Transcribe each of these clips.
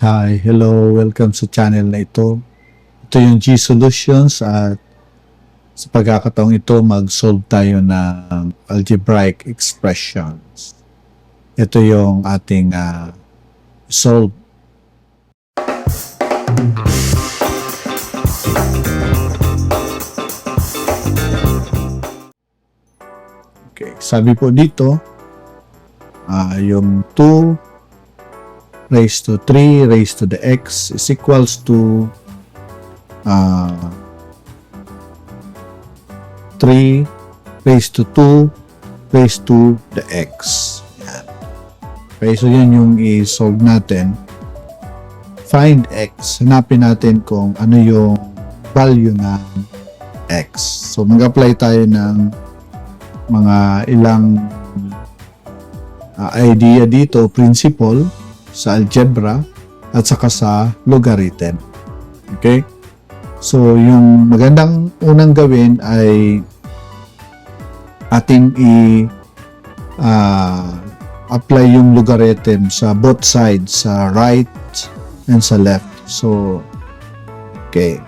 Hi, hello, welcome sa channel na ito. Ito yung G Solutions at sa pagkakataong ito mag-solve tayo ng algebraic expressions. Ito yung ating solve. Okay, sabi po dito, yung 2 raised to 3 raised to the x is equals to 3 raised to 2 raised to the x. Yan. Okay, so yan yung i-solve natin. Find x. Hanapin natin kung ano yung value ng x. So mag-apply tayo ng mga ilang idea dito, principle sa algebra at saka sa logarithm. Okay? So, yung magandang unang gawin ay ating apply yung logarithm sa both sides, sa right and sa left. So, okay.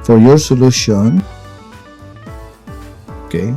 For your solution, okay.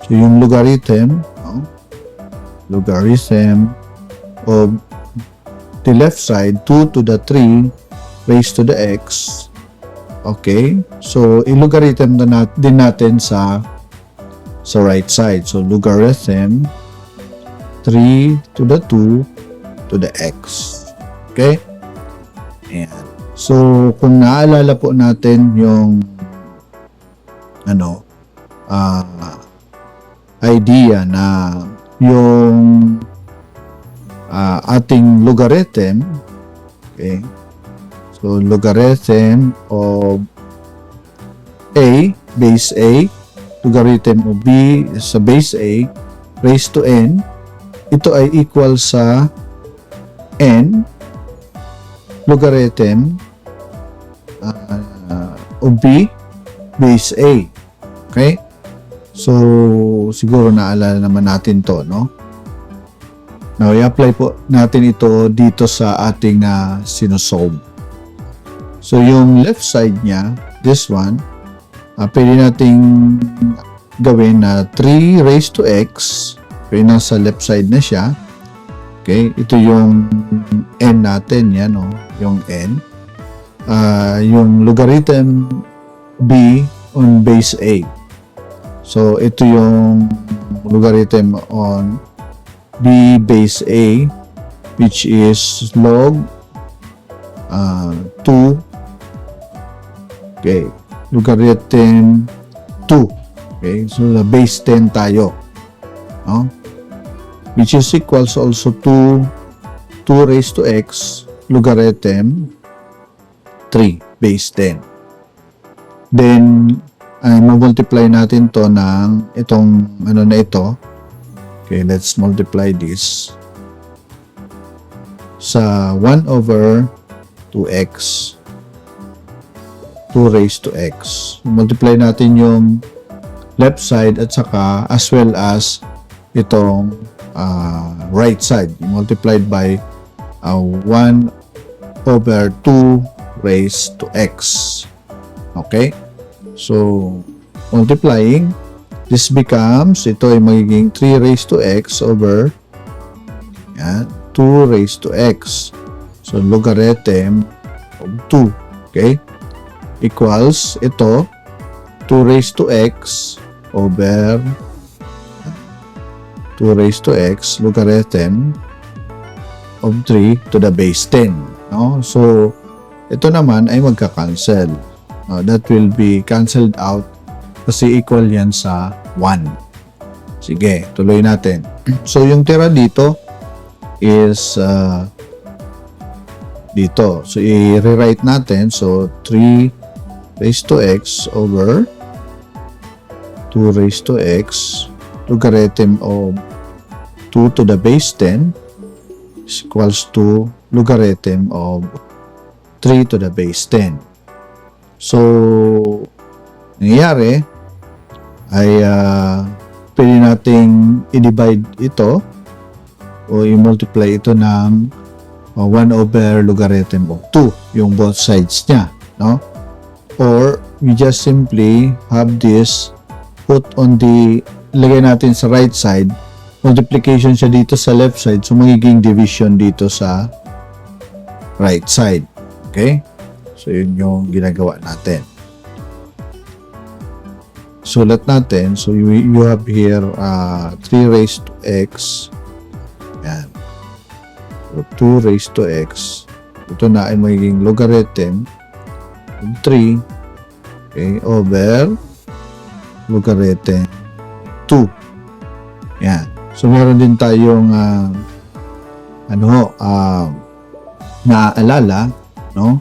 So, yung logarithm, logarithm of the left side 2 to the 3 raised to the x. Okay, so i-logarithm na din natin sa right side. So logarithm 3 to the 2 to the x. Okay, ayan. So kung naalala po natin yung idea na yung ating logarithm, okay, so logarithm of a, base a, logarithm of b sa base a raised to n, ito ay equal sa n logarithm of b base a. Okay, so siguro naalala naman natin to, no? Now, i-apply po natin ito dito sa ating sinusolve. So, yung left side niya, this one, pwede nating gawin na 3 raised to x. Okay, nasa left side na siya. Okay, ito yung n natin, yan, no? Yung n. Yung logarithm b on base a. So, ito yung logarithm on b base a, which is log 2, okay, logarithm 2, okay, so the base 10 tayo, no? Which is equals also to 2 raised to x logarithm 3 base 10. Then multiply natin to ng itong na ito. Okay, let's multiply this sa 1 over 2x 2 raised to x. Multiply natin yung left side at saka as well as itong right side multiplied by 1 over 2 raised to x. Okay, so multiplying, this becomes, ito ay magiging 3 raised to x over 2 raised to x. So, logarithm of 2, okay, equals ito, 2 raised to x over 2 raised to x logarithm of 3 to the base 10. No? So, ito naman ay magka-cancel. That will be cancelled out kasi equal yan sa 1. Sige, tuloy natin. So, yung tira dito is dito. So, i-rewrite natin. So, 3 raised to x over 2 raised to x logarithm of 2 to the base 10 is equals to logarithm of 3 to the base 10. So, nangyayari ay pwede nating i-divide ito o i-multiply ito ng 1 over logarithm of 2, yung both sides niya, no? Or we just simply have this put on the, lagay natin sa right side, multiplication siya dito sa left side, so magiging division dito sa right side. Okay? So, yun yung ginagawa natin. Sulat natin. So, you have here 3 raised to x. Yan. So, 2 raised to x. Ito na ay magiging logarithm of 3, okay, over logarithm 2. Yan. So, meron din tayong naaalala, no?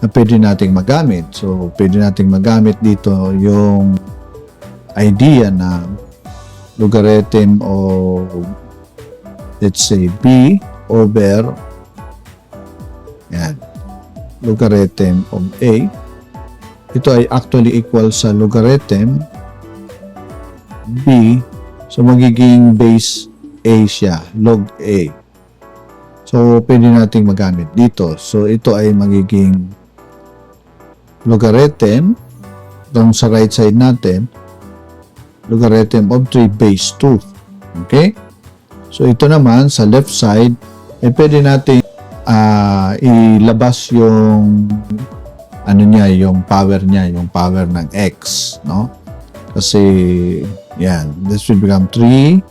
Na pwede nating magamit. So, pwede nating magamit dito yung idea na logarithm of, let's say, b over, yan, logarithm of a. Ito ay actually equal sa logarithm b. So, magiging base a siya, log a. So, pwede nating magamit dito. So, ito ay magiging logarithm, itong sa right side natin, logarithm of 3 base 2. Okay? So, ito naman, sa left side, ay pwede natin ilabas yung yung power niya, yung power ng x, no? Kasi, yan, this will become 3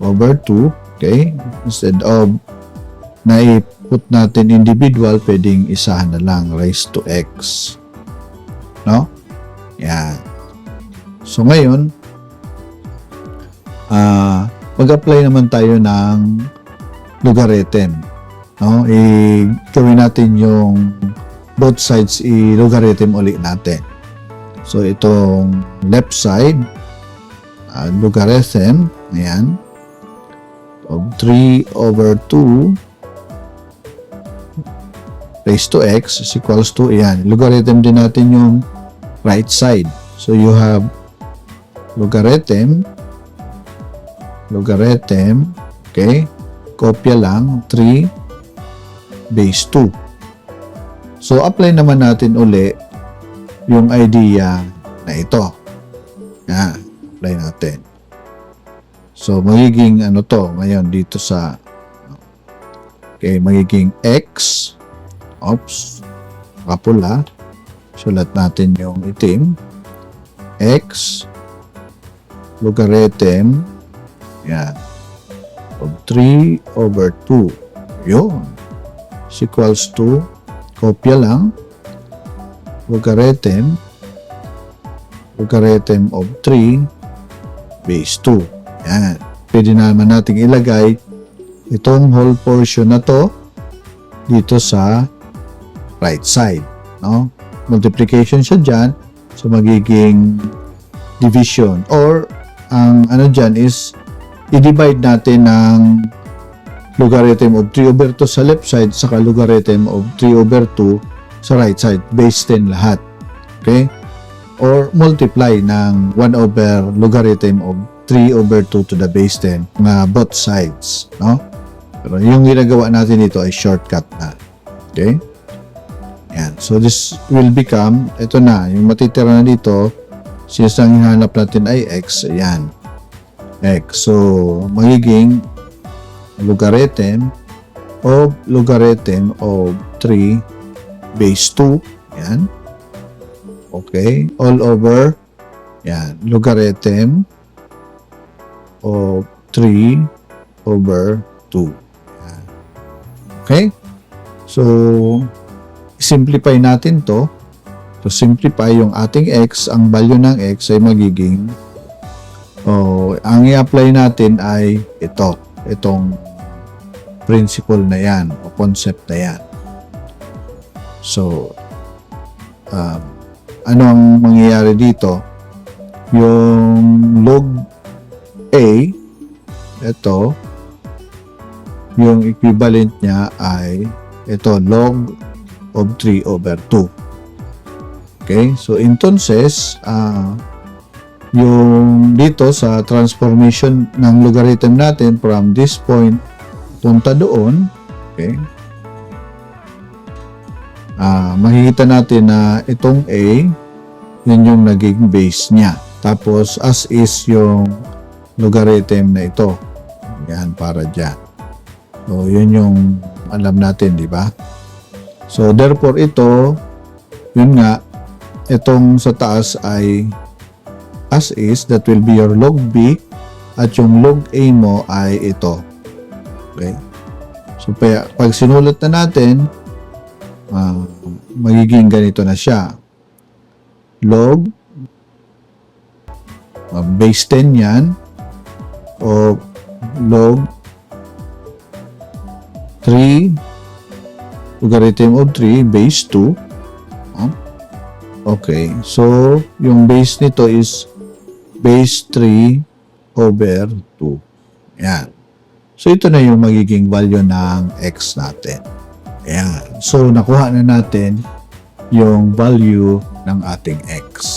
over 2, okay? Instead of na-put natin individual, pwedeng isahan na lang, raised to x, no? Yan. So, ngayon, mag-apply naman tayo ng logarithm. No? Gawin natin yung both sides, i-logarithm ulit natin. So, itong left side, logarithm, ayan, of 3 over 2 raised to x is equals to, ayan, logarithm din natin yung right side. So, you have logarithm, okay, kopya lang, 3 base 2. So, apply naman natin uli yung idea na ito. Yan, apply natin. So, magiging ngayon dito sa, okay, magiging x, kapula, sulat natin yung itim, x, logarithm, yan, of 3 over 2. Yun. Is equals to, kopya lang, logarithm of 3 base 2. Yan. Pwede naman natin ilagay itong whole portion na to dito sa right side. No? Multiplication siya dyan. So, magiging division. Or, ang dyan is, i-divide natin ng logarithm of 3 over 2 sa left side, saka logarithm of 3 over 2 sa right side. Base 10 lahat. Okay? Or, multiply ng 1 over logarithm of 3 over 2 to the base 10 na both sides. No? Pero yung ginagawa natin dito ay shortcut na. Okay? Yan. So, this will become, ito na, yung matitira na dito, since ang hinahanap natin ay x, ayan. X. So, magiging logarithm of 3 base 2. Yan. Okay. All over, yan, logarithm of 3 over 2. Yan. Okay? So, simplify natin to. So, simplify yung ating x, ang value ng x ay magiging, ang i-apply natin ay itong principle na yan, o concept na yan. So, ano ang mangyayari dito? Yung log A, ito, yung equivalent niya ay ito, log of 3 over 2. Okay? So, entonces, yung dito sa transformation ng logarithm natin from this point punta doon, Okay? Makikita natin na itong A, yun yung naging base niya. Tapos, as is yung logarithm na ito. Yan, para dyan. So, yun yung alam natin, di ba? So, therefore, ito, yun nga, itong sa taas ay as is, that will be your log B, at yung log A mo ay ito. Okay? So, pag sinulat na natin, magiging ganito na siya. Log, base 10 yan, o log 3, logarithm of 3, base 2. Okay, so yung base nito is base 3 over 2. Yan. So, ito na yung magiging value ng x natin. Ayan. So, nakuha na natin yung value ng ating x.